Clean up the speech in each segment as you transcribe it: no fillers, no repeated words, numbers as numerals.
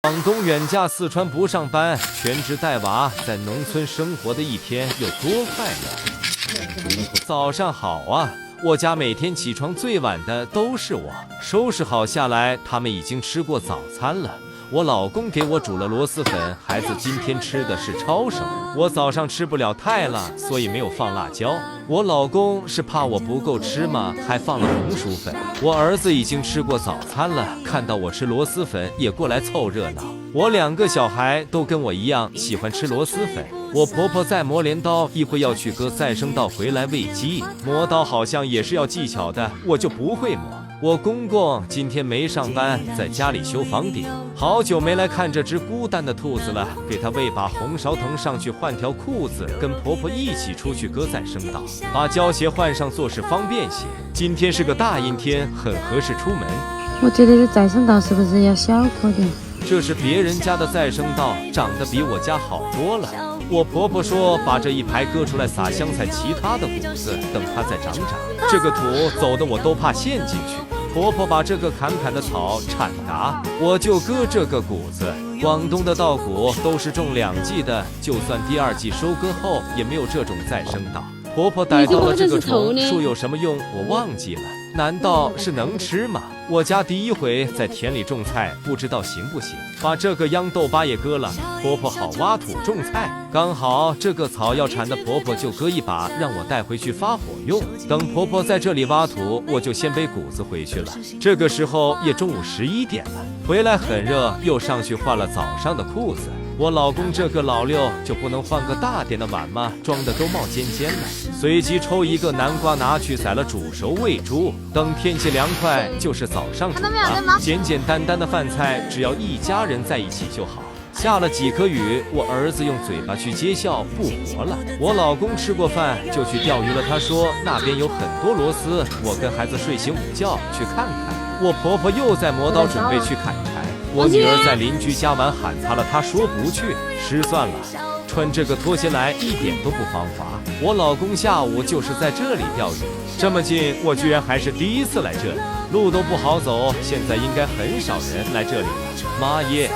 广东远嫁四川不上班，全职带娃，在农村生活的一天有多快乐？早上好啊！我家每天起床最晚的都是我，收拾好下来，他们已经吃过早餐了。我老公给我煮了螺蛳粉，孩子今天吃的是抄手。我早上吃不了太辣，所以没有放辣椒。我老公是怕我不够吃嘛，还放了红薯粉。我儿子已经吃过早餐了，看到我吃螺蛳粉也过来凑热闹。我2个小孩都跟我一样喜欢吃螺蛳粉。我婆婆在磨镰刀，一会要去割再生稻回来喂鸡，磨刀好像也是要技巧的，我就不会磨。我公公今天没上班，在家里修房顶，好久没来看这只孤单的兔子了，给它喂把红苕藤上去换条裤子，跟婆婆一起出去割再生稻，把胶鞋换上做事方便些。今天是个大阴天，很合适出门。我觉得这再生稻是不是要小颗点？这是别人家的再生稻，长得比我家好多了。我婆婆说把这一排割出来撒香菜，其他的谷子等它再长长。这个土走的我都怕陷进去。婆婆把这个坎的草铲嘎，我就割这个谷子。广东的稻谷都是种2季的，就算第2季收割后也没有这种再生稻。婆婆逮到了这个虫，说有什么用我忘记了，难道是能吃吗？我家第1回在田里种菜，不知道行不行。把这个秧豆把也割了，婆婆好挖土种菜。刚好这个草要铲的，婆婆就割一把，让我带回去发火用。等婆婆在这里挖土，我就先背谷子回去了。这个时候也中午11点了，回来很热，又上去换了早上的裤子。我老公这个老六就不能换个大点的碗吗？装的都冒尖尖了。随即抽一个南瓜拿去宰了煮熟喂猪。等天气凉快，就是早上煮了。简简单单的饭菜，只要一家人在一起就好。下了几颗雨，我儿子用嘴巴去接笑，不活了。我老公吃过饭就去钓鱼了，他说那边有很多螺丝，我跟孩子睡醒午觉去看看。我婆婆又在磨刀准备去砍柴。我女儿在邻居家玩喊她了，她说不去，失算了。穿这个拖鞋来一点都不防滑。我老公下午就是在这里钓鱼，这么近，我居然还是第1次来这里，路都不好走，现在应该很少人来这里了。妈耶，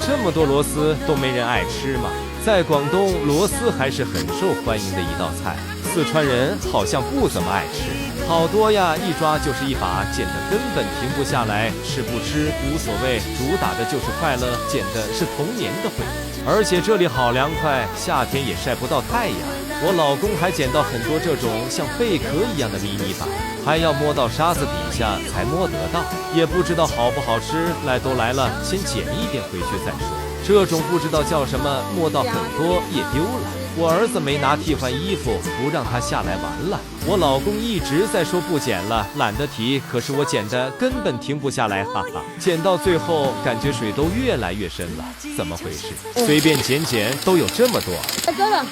这么多螺丝都没人爱吃吗？在广东，螺丝还是很受欢迎的一道菜，四川人好像不怎么爱吃。好多呀，一抓就是一把，捡的根本停不下来，吃不吃无所谓，主打的就是快乐，捡的是童年的回忆。而且这里好凉快，夏天也晒不到太阳。我老公还捡到很多这种像贝壳一样的迷你板，还要摸到沙子底下才摸得到，也不知道好不好吃。来都来了，先捡一点回去再说。这种不知道叫什么，摸到很多也丢了。我儿子没拿替换衣服，不让他下来玩了。我老公一直在说不捡了，懒得提，可是我捡的根本停不下来，哈哈。捡到最后，感觉水都越来越深了，怎么回事？随便捡捡都有这么多。走了。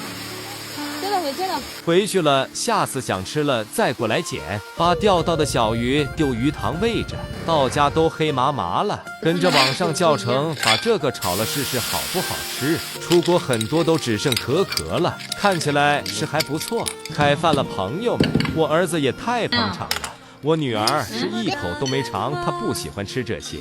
回去了，下次想吃了再过来捡。把钓到的小鱼丢鱼塘喂着，到家都黑麻麻了。跟着网上教程，把这个炒了试试好不好吃。出国很多都只剩壳了，看起来是还不错。开饭了，朋友们，我儿子也太捧场了。我女儿是一口都没尝，她不喜欢吃这些。